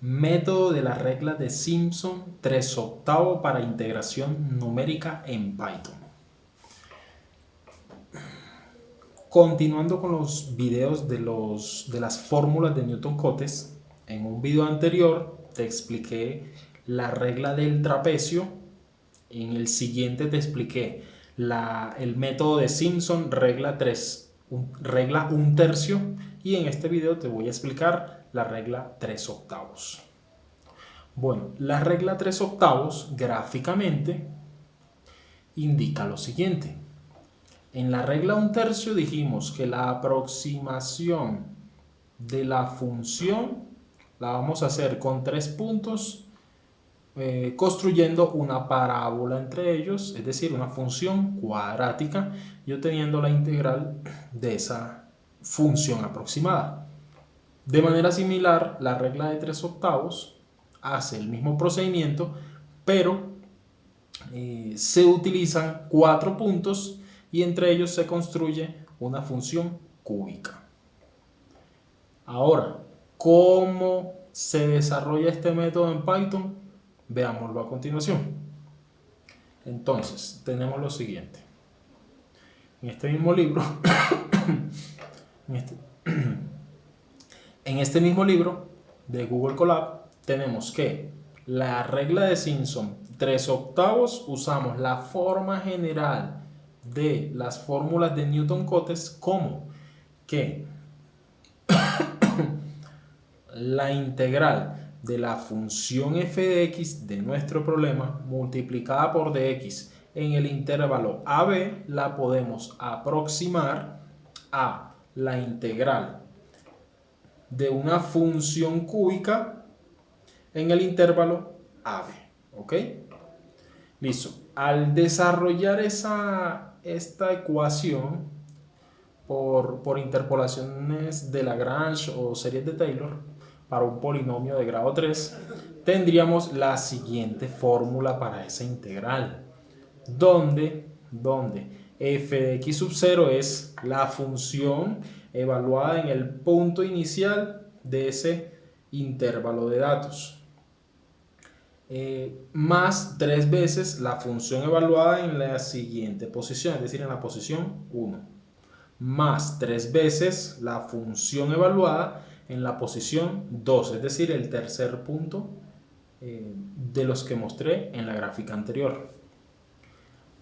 Método de la regla de Simpson 3/8 para integración numérica en Python. Continuando con los videos de las fórmulas de Newton-Cotes, en un video anterior te expliqué la regla del trapecio, en el siguiente te expliqué el método de Simpson, regla 1/3, y en este video te voy a explicar la regla 3/8. Bueno, la regla 3/8 gráficamente indica lo siguiente. En la regla 1/3 dijimos que la aproximación de la función la vamos a hacer con 3 puntos, construyendo una parábola entre ellos, es decir, una función cuadrática, y obteniendo la integral de esa función aproximada. De manera similar, la regla de 3/8 hace el mismo procedimiento, pero se utilizan 4 puntos y entre ellos se construye una función cúbica. Ahora, ¿cómo se desarrolla este método en Python? Veámoslo a continuación. Entonces, tenemos lo siguiente. En este mismo libro, en este mismo libro de Google Colab, tenemos que la regla de Simpson 3/8 usamos la forma general de las fórmulas de Newton-Cotes, como que la integral de la función f de x de nuestro problema multiplicada por dx en el intervalo AB la podemos aproximar a la integral de una función cúbica en el intervalo AB. ¿Ok? Listo. Al desarrollar esta ecuación por interpolaciones de Lagrange o series de Taylor para un polinomio de grado 3, tendríamos la siguiente fórmula para esa integral, donde f de x sub 0 es la función evaluada en el punto inicial de ese intervalo de datos, más 3 veces la función evaluada en la siguiente posición, es decir, en la posición 1, más 3 veces la función evaluada en la posición 2, es decir, el tercer punto de los que mostré en la gráfica anterior,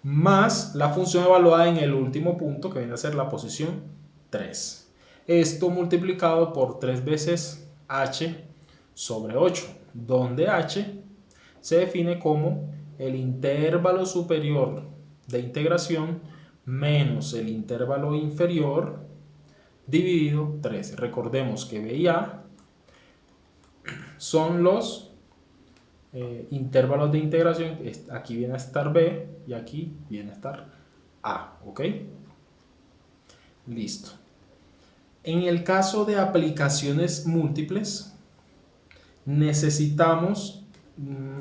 más la función evaluada en el último punto, que viene a ser la posición 3. Esto multiplicado por 3 veces h sobre 8, donde h se define como el intervalo superior de integración menos el intervalo inferior dividido 3. Recordemos que B y A son los intervalos de integración. Aquí viene a estar B y aquí viene a estar A. ¿Ok? Listo. En el caso de aplicaciones múltiples, necesitamos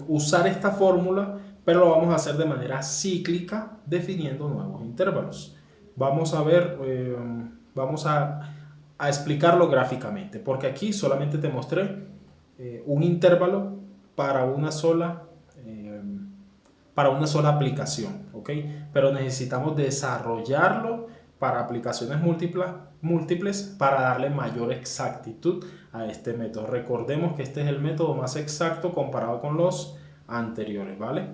usar esta fórmula, pero lo vamos a hacer de manera cíclica, definiendo nuevos intervalos. Vamos a ver, vamos a explicarlo gráficamente, porque aquí solamente te mostré un intervalo para una sola aplicación, ¿ok? Pero necesitamos desarrollarlo para aplicaciones múltiples para darle mayor exactitud a este método. Recordemos que este es el método más exacto comparado con los anteriores, ¿vale?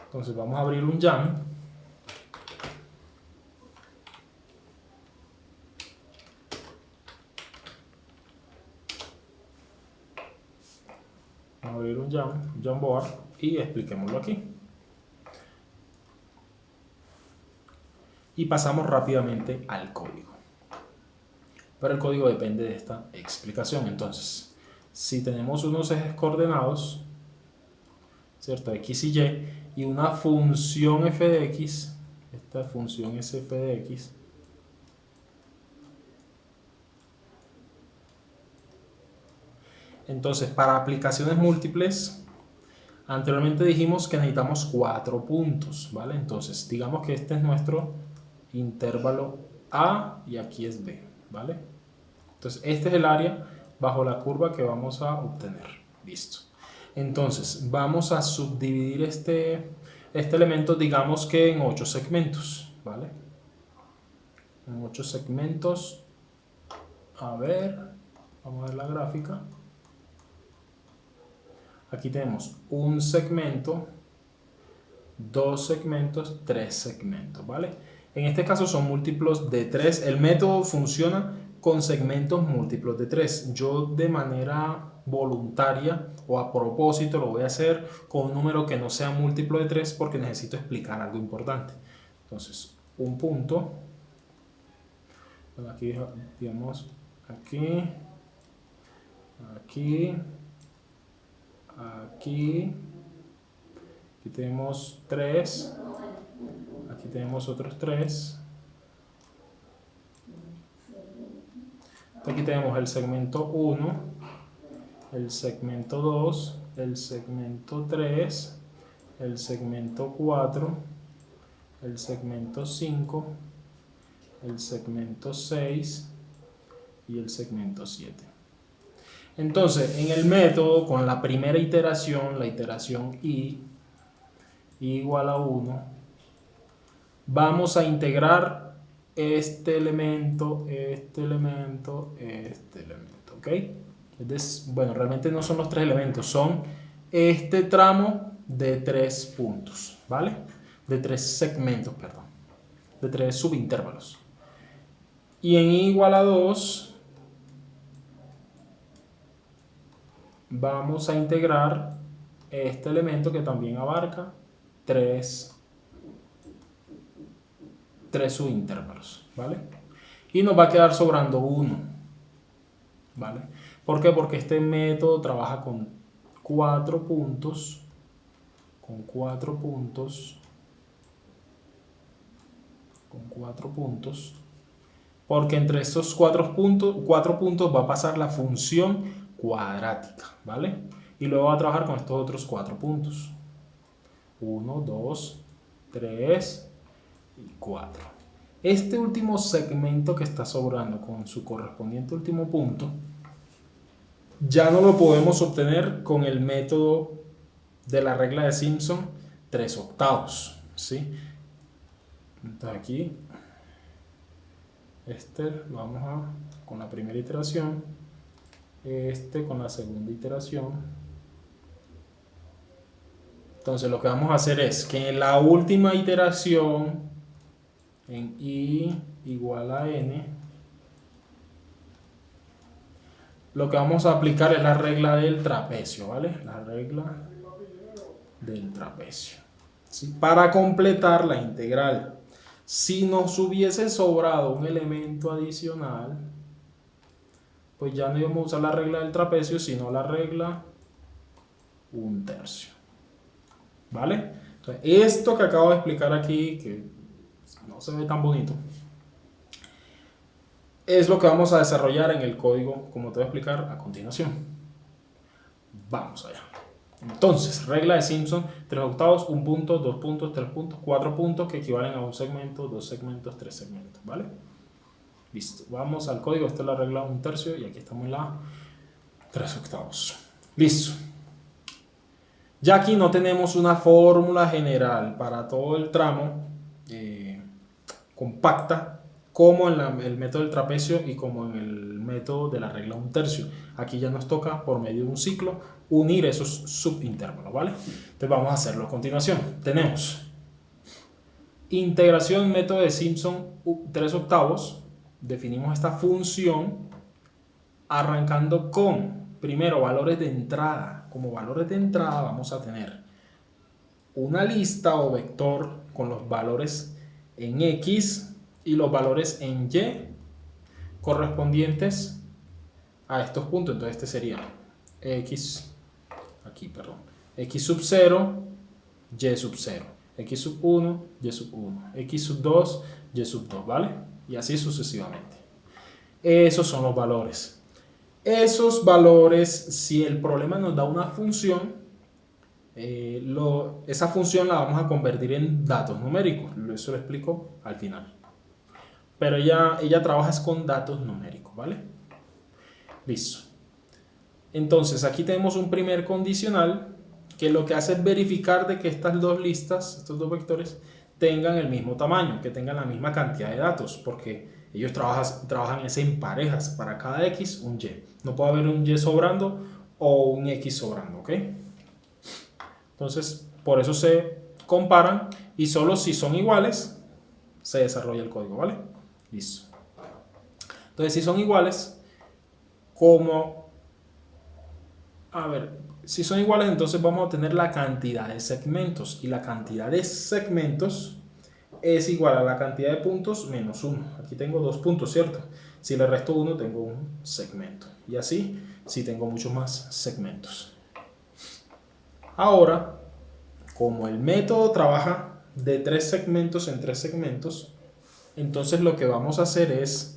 Entonces vamos a abrir un Jam. Vamos a abrir un Jamboard y expliquémoslo aquí. Y pasamos rápidamente al código. Pero el código depende de esta explicación. Entonces, si tenemos unos ejes coordenados, ¿cierto? X y Y, y una función f de x, esta función es f de x, entonces para aplicaciones múltiples, anteriormente dijimos que necesitamos 4 puntos, ¿vale? Entonces, digamos que este es nuestro intervalo A y aquí es B, ¿vale? Entonces, este es el área bajo la curva que vamos a obtener. Listo. Entonces, vamos a subdividir este elemento, digamos que en 8 segmentos, ¿vale? En 8 segmentos. A ver, vamos a ver la gráfica. Aquí tenemos un segmento, 2 segmentos, 3 segmentos, ¿vale? En este caso son múltiplos de 3. El método funciona con segmentos múltiplos de 3. Yo de manera voluntaria o a propósito lo voy a hacer con un número que no sea múltiplo de 3 porque necesito explicar algo importante. Entonces, un punto. Bueno, aquí, digamos, aquí, aquí, aquí tenemos 3, aquí tenemos otros 3, aquí tenemos el segmento 1, el segmento 2, el segmento 3, el segmento 4, el segmento 5, el segmento 6 y el segmento 7. Entonces, en el método, con la primera iteración, la iteración i igual a 1, vamos a integrar este elemento, ¿ok? Bueno, realmente no son los 3 elementos, son este tramo de 3 puntos, ¿vale? De 3 segmentos, perdón, de 3 subintervalos. Y en i igual a 2 vamos a integrar este elemento que también abarca 3 subintervalos, ¿vale? Y nos va a quedar sobrando 1, ¿vale? ¿Por qué? Porque este método trabaja con 4 puntos, porque entre estos 4 puntos va a pasar la función cuadrática, ¿vale? Y luego va a trabajar con estos otros 4 puntos. 1, 2, 3 y 4. Este último segmento que está sobrando con su correspondiente último punto, ya no lo podemos obtener con el método de la regla de Simpson 3/8, ¿sí? Entonces aquí, lo vamos con la primera iteración, con la segunda iteración. Entonces lo que vamos a hacer es que en la última iteración, en i igual a n, lo que vamos a aplicar es la regla del trapecio, ¿vale? La regla del trapecio, ¿sí? Para completar la integral. Si nos hubiese sobrado un elemento adicional, pues ya no íbamos a usar la regla del trapecio, sino la regla 1/3. ¿Vale? Entonces, esto que acabo de explicar aquí, que no se ve tan bonito, es lo que vamos a desarrollar en el código, como te voy a explicar a continuación. Vamos allá. Entonces, regla de Simpson, 3/8, 1 punto, 2 puntos, 3 puntos, 4 puntos que equivalen a un segmento, 2 segmentos, 3 segmentos, ¿vale? Listo, vamos al código. Esta es la regla 1/3 y aquí estamos en la 3/8. Listo. Ya aquí no tenemos una fórmula general para todo el tramo compacta como en el método del trapecio y como en el método de la regla 1/3. Aquí ya nos toca, por medio de un ciclo, unir esos subintervalos, ¿vale? Entonces vamos a hacerlo a continuación. Tenemos integración método de Simpson 3/8. Definimos esta función arrancando con, primero, valores de entrada. Como valores de entrada vamos a tener una lista o vector con los valores en X y los valores en Y correspondientes a estos puntos. Entonces este sería X, aquí, perdón, X sub 0, Y sub 0, X sub 1, Y sub 1, X sub 2, Y sub 2, ¿vale? Y así sucesivamente. Esos son los valores. Esos valores, si el problema nos da una función, esa función la vamos a convertir en datos numéricos. Eso lo explico al final. Pero ella trabaja con datos numéricos, ¿vale? Listo. Entonces aquí tenemos un primer condicional que lo que hace es verificar de que estas dos listas, estos dos vectores, tengan el mismo tamaño, que tengan la misma cantidad de datos, porque ellos trabajan en parejas, para cada X un Y. No puede haber un Y sobrando o un X sobrando, ¿ok? Entonces, por eso se comparan y solo si son iguales se desarrolla el código, ¿vale? Listo. Entonces, si son iguales, si son iguales, entonces vamos a obtener la cantidad de segmentos. Y la cantidad de segmentos es igual a la cantidad de puntos menos 1. Aquí tengo 2 puntos, ¿cierto? Si le resto 1, tengo un segmento. Y así, si tengo muchos más segmentos. Ahora, como el método trabaja de 3 segmentos en 3 segmentos, entonces lo que vamos a hacer es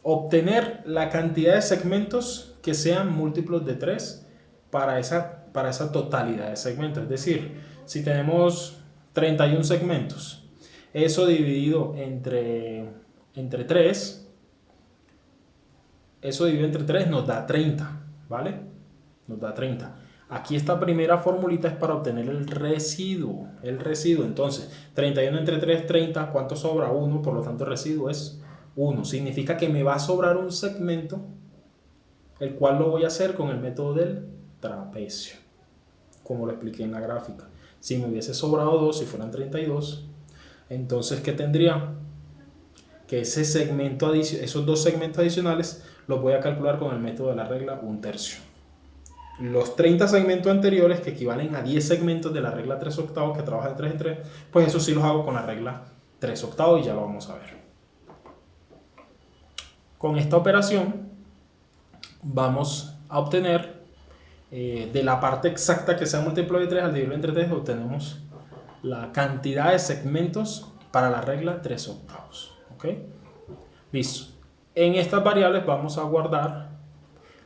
obtener la cantidad de segmentos que sean múltiplos de 3 para esa totalidad de segmentos. Es decir, si tenemos 31 segmentos, eso dividido entre 3, nos da 30, ¿vale? Nos da 30. Aquí esta primera formulita es para obtener el residuo. Entonces, 31 entre 3, 30. ¿Cuánto sobra? 1. Por lo tanto, el residuo es 1. Significa que me va a sobrar un segmento, el cual lo voy a hacer con el método del trapecio, como lo expliqué en la gráfica. Si me hubiese sobrado 2, si fueran 32, entonces, ¿qué tendría? Que esos 2 segmentos adicionales los voy a calcular con el método de la regla 1/3. Los 30 segmentos anteriores, que equivalen a 10 segmentos de la regla 3/8, que trabaja de 3 en 3, pues eso sí los hago con la regla 3/8 y ya lo vamos a ver. Con esta operación vamos a obtener de la parte exacta que sea múltiplo de 3 al dividirlo entre 3, obtenemos la cantidad de segmentos para la regla 3/8. ¿Ok? Listo. En estas variables vamos a guardar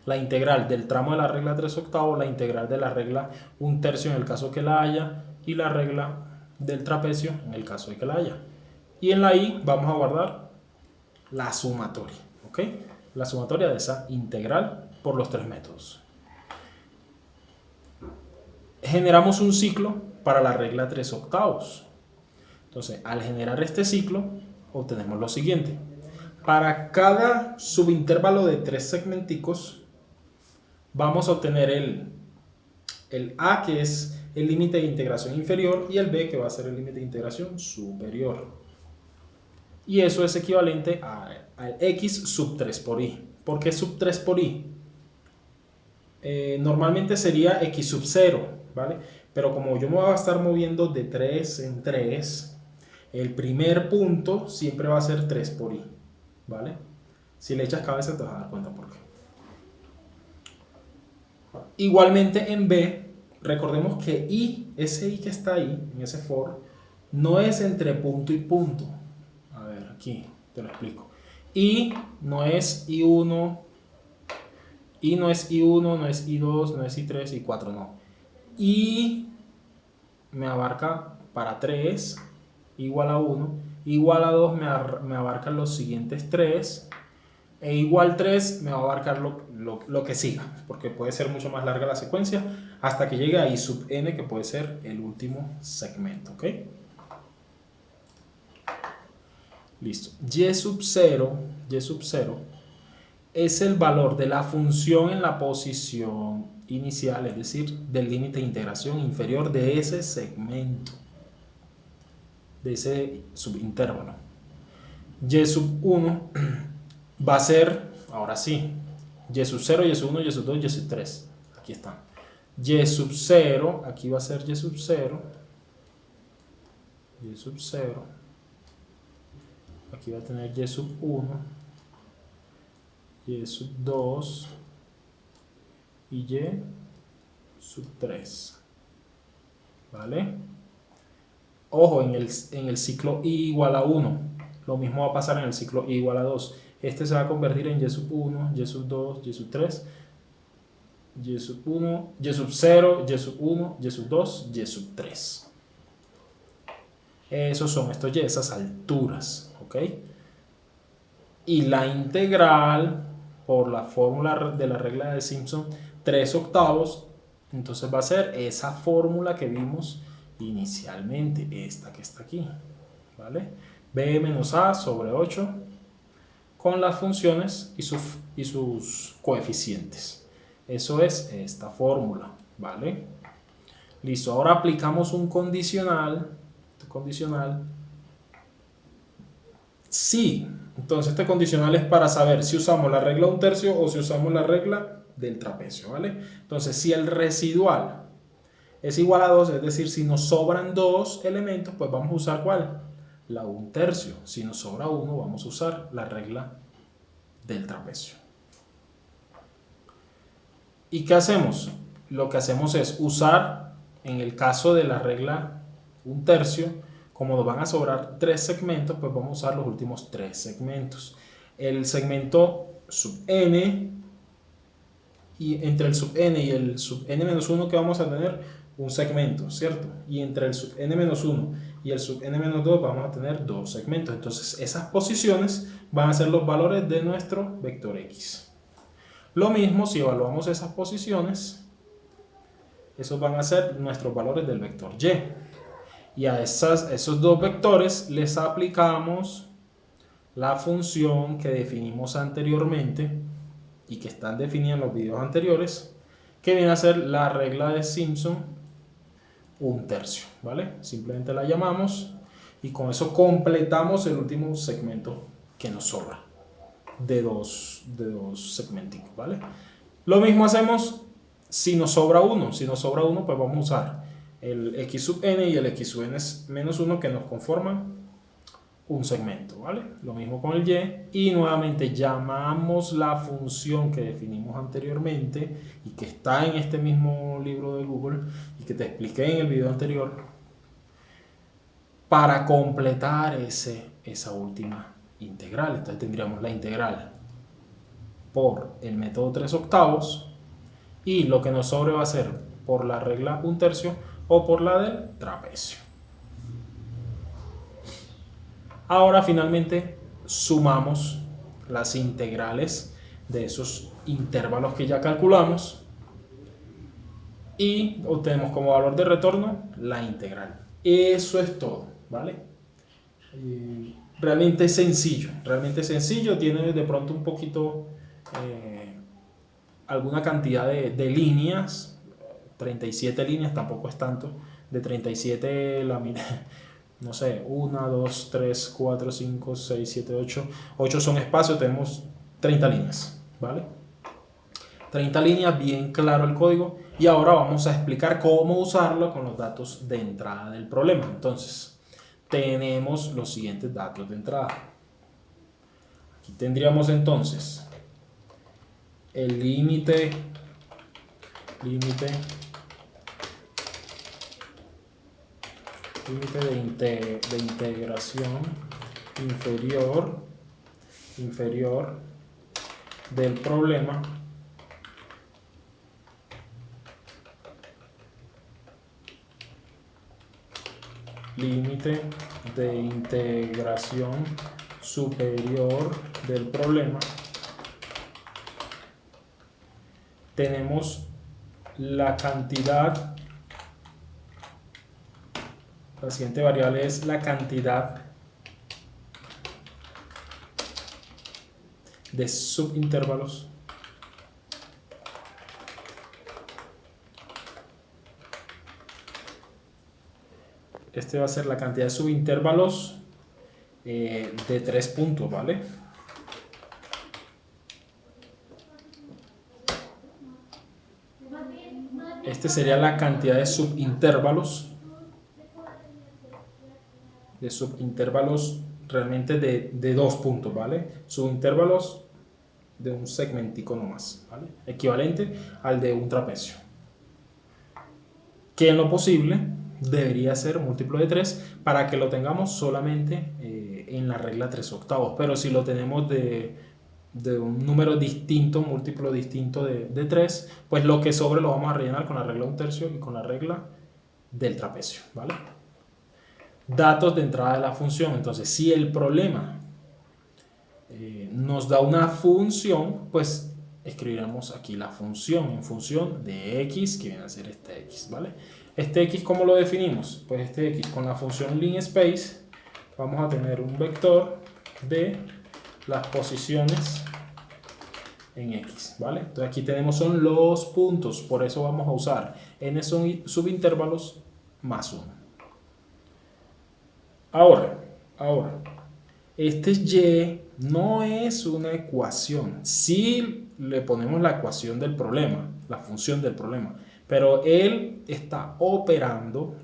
la integral del tramo de la regla 3/8, la integral de la regla 1/3 en el caso que la haya, y la regla del trapecio en el caso de que la haya. Y en la i vamos a guardar la sumatoria, ¿ok? La sumatoria de esa integral por los 3 métodos. Generamos un ciclo para la regla 3/8. Entonces, al generar este ciclo, obtenemos lo siguiente. Para cada subintervalo de 3 segmenticos, vamos a obtener el A, que es el límite de integración inferior, y el B, que va a ser el límite de integración superior. Y eso es equivalente al X sub 3 por I. ¿Por qué sub 3 por I? Normalmente sería X sub 0, ¿vale? Pero como yo me voy a estar moviendo de 3 en 3, el primer punto siempre va a ser 3 por I, ¿vale? Si le echas cabeza te vas a dar cuenta por qué. Igualmente en B, recordemos que ese I que está ahí, en ese for, no es entre punto y punto. A ver, aquí te lo explico. I no es I1, no es I2, no es I3, I4, no. I me abarca para 3, igual a 1, igual a 2 me abarcan los siguientes 3, e igual 3 me va a abarcar lo que siga, porque puede ser mucho más larga la secuencia, hasta que llegue a I sub n, que puede ser el último segmento, ¿ok? Listo. Y sub 0 es el valor de la función en la posición inicial, es decir, del límite de integración inferior de ese segmento, de ese subintervalo. Y sub 1 va a ser, ahora sí, Y sub 0, Y sub 1, Y sub 2, Y sub 3. Aquí están. Y sub 0, aquí va a ser Y sub 0. Y sub 0. Aquí va a tener Y sub 1. Y sub 2. Y Y sub 3. ¿Vale? Ojo, en el ciclo I igual a 1. Lo mismo va a pasar en el ciclo I igual a 2. Este se va a convertir en Y sub 1, Y sub 2, Y sub 3, Y sub 1, Y sub 0, Y sub 1, Y sub 2, Y sub 3. Esos son estos Y, esas alturas, ¿ok? Y la integral por la fórmula de la regla de Simpson 3/8, entonces va a ser esa fórmula que vimos inicialmente, esta que está aquí, ¿vale? B menos A sobre 8 con las funciones y sus coeficientes. Eso es esta fórmula, ¿vale? Listo, ahora aplicamos un condicional. Sí, entonces este condicional es para saber si usamos la regla 1/3 o si usamos la regla del trapecio, ¿vale? Entonces, si el residual es igual a 2, es decir, si nos sobran dos elementos, pues vamos a usar ¿cuál? La 1/3. Si nos sobra uno, vamos a usar la regla del trapecio. ¿Y qué hacemos? Lo que hacemos es usar, en el caso de la regla 1/3, como nos van a sobrar 3 segmentos, pues vamos a usar los últimos 3 segmentos. El segmento sub n, y entre el sub n y el sub n-1 que vamos a tener un segmento, ¿cierto? Y entre el sub n-1 y el sub n-2 vamos a tener 2 segmentos. Entonces esas posiciones van a ser los valores de nuestro vector x. Lo mismo si evaluamos esas posiciones, esos van a ser nuestros valores del vector y. Y a esos dos vectores les aplicamos la función que definimos anteriormente y que están definidas en los videos anteriores, que viene a ser la regla de Simpson 1/3, ¿vale? Simplemente la llamamos y con eso completamos el último segmento que nos sobra de dos segmenticos, ¿vale? Lo mismo hacemos si nos sobra uno. Si nos sobra uno, pues vamos a usar el x sub n y el x sub n-1 que nos conforman un segmento, ¿vale? Lo mismo con el y nuevamente llamamos la función que definimos anteriormente y que está en este mismo libro de Google y que te expliqué en el video anterior para completar esa última integral. Entonces tendríamos la integral por el método 3/8 y lo que nos sobre va a ser por la regla 1/3 o por la del trapecio. Ahora finalmente sumamos las integrales de esos intervalos que ya calculamos y obtenemos como valor de retorno la integral. Eso es todo, ¿vale? Realmente sencillo, tiene de pronto un poquito alguna cantidad de líneas, 37 líneas, tampoco es tanto, de 37 no sé, 1, 2, 3, 4, 5, 6, 7, 8, 8 son espacios, tenemos 30 líneas, ¿vale? 30 líneas, bien claro el código, y ahora vamos a explicar cómo usarlo con los datos de entrada del problema. Entonces, tenemos los siguientes datos de entrada. Aquí tendríamos entonces el límite de integración inferior del problema límite de integración superior del problema. Tenemos la cantidad, la siguiente variable es la cantidad de subintervalos este va a ser la cantidad de subintervalos de 3 puntos, ¿vale? Este sería la cantidad de subintervalos realmente de 2 puntos, ¿vale? Subintervalos de un segmentico nomás, ¿vale? Equivalente al de un trapecio, que en lo posible debería ser múltiplo de 3 para que lo tengamos solamente en la regla 3/8, pero si lo tenemos de un número distinto, múltiplo distinto de 3, pues lo que sobre lo vamos a rellenar con la regla 1/3 y con la regla del trapecio, ¿vale? Datos de entrada de la función. Entonces, si el problema nos da una función, pues escribiremos aquí la función en función de x, que viene a ser este x, ¿vale? Este x, ¿cómo lo definimos? Pues este x con la función linspace vamos a tener un vector de las posiciones en x, ¿vale? Entonces aquí tenemos son los puntos, por eso vamos a usar n subintervalos más 1. Ahora, este y no es una ecuación. Sí le ponemos la ecuación del problema, la función del problema, pero él está operando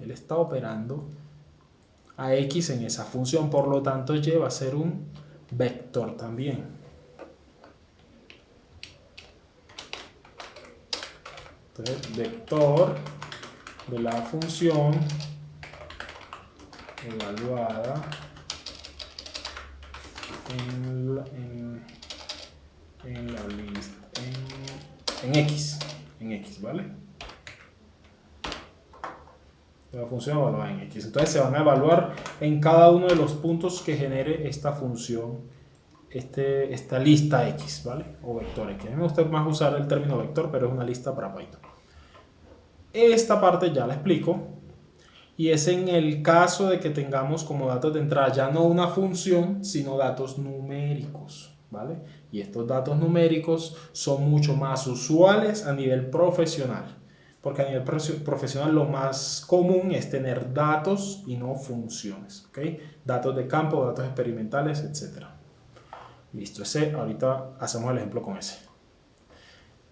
a x en esa función, por lo tanto y va a ser un vector también. Entonces, vector de la función evaluada en x, ¿vale? La función evaluada en x. Entonces se van a evaluar en cada uno de los puntos que genere esta función, esta lista x, ¿vale? O vector x. A mí me gusta más usar el término vector, pero es una lista para Python. Esta parte ya la explico. Y es en el caso de que tengamos como datos de entrada ya no una función, sino datos numéricos, ¿vale? Y estos datos numéricos son mucho más usuales a nivel profesional, porque a nivel profesional lo más común es tener datos y no funciones, ¿ok? Datos de campo, datos experimentales, etc. Listo, ahorita hacemos el ejemplo con ese.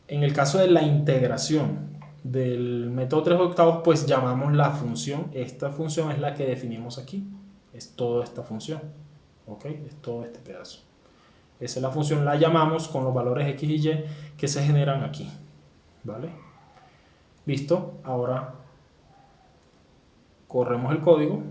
En el caso de la integración del método 3/8, pues llamamos la función. Esta función es la que definimos aquí. Es toda esta función. ¿Ok? Es todo este pedazo. Esa es la función, la llamamos con los valores x y y que se generan aquí. ¿Vale? Listo. Ahora corremos el código.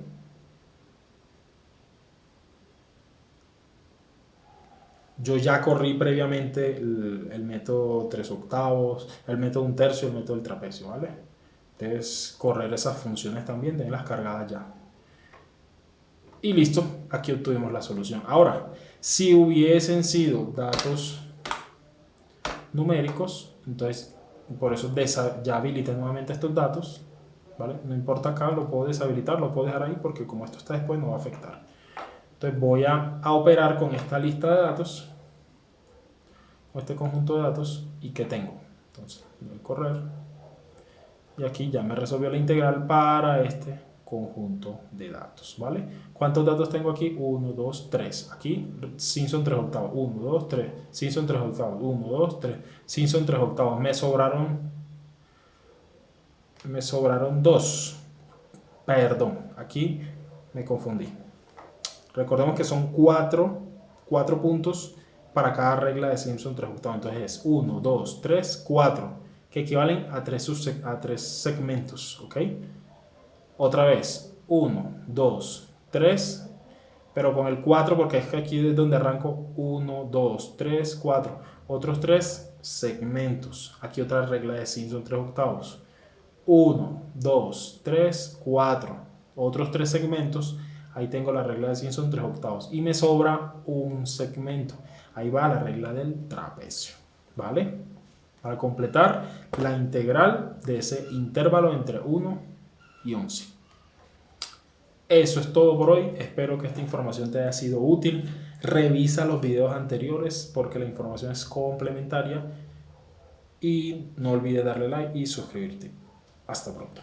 Yo ya corrí previamente el método 3/8, el método 1/3, el método del trapecio, ¿vale? Entonces, correr esas funciones también, tenerlas cargadas ya. Y listo, aquí obtuvimos la solución. Ahora, si hubiesen sido datos numéricos, entonces, por eso ya habilité nuevamente estos datos, ¿vale? No importa acá, lo puedo deshabilitar, lo puedo dejar ahí, porque como esto está después, no va a afectar. Entonces voy a operar con esta lista de datos, con este conjunto de datos, y ¿qué tengo? Entonces voy a correr, y aquí ya me resolvió la integral para este conjunto de datos, ¿vale? ¿Cuántos datos tengo aquí? 1, 2, 3. Aquí Simpson 3/8. 1, 2, 3. Simpson 3/8. 1, 2, 3. Simpson 3/8. Me sobraron 2. Perdón, aquí me confundí. Recordemos que son 4 puntos para cada regla de Simpson 3/8. Entonces es 1, 2, 3, 4, que equivalen a 3 segmentos, ¿ok? Otra vez, 1, 2, 3, pero con el 4 porque es que aquí es donde arranco. 1, 2, 3, 4. Otros 3 segmentos. Aquí otra regla de Simpson 3/8. 1, 2, 3, 4. Otros 3 segmentos. Ahí tengo la regla de Simpson 3/8. Y me sobra un segmento. Ahí va la regla del trapecio, ¿vale? Para completar la integral de ese intervalo entre 1 y 11. Eso es todo por hoy. Espero que esta información te haya sido útil. Revisa los videos anteriores porque la información es complementaria. Y no olvides darle like y suscribirte. Hasta pronto.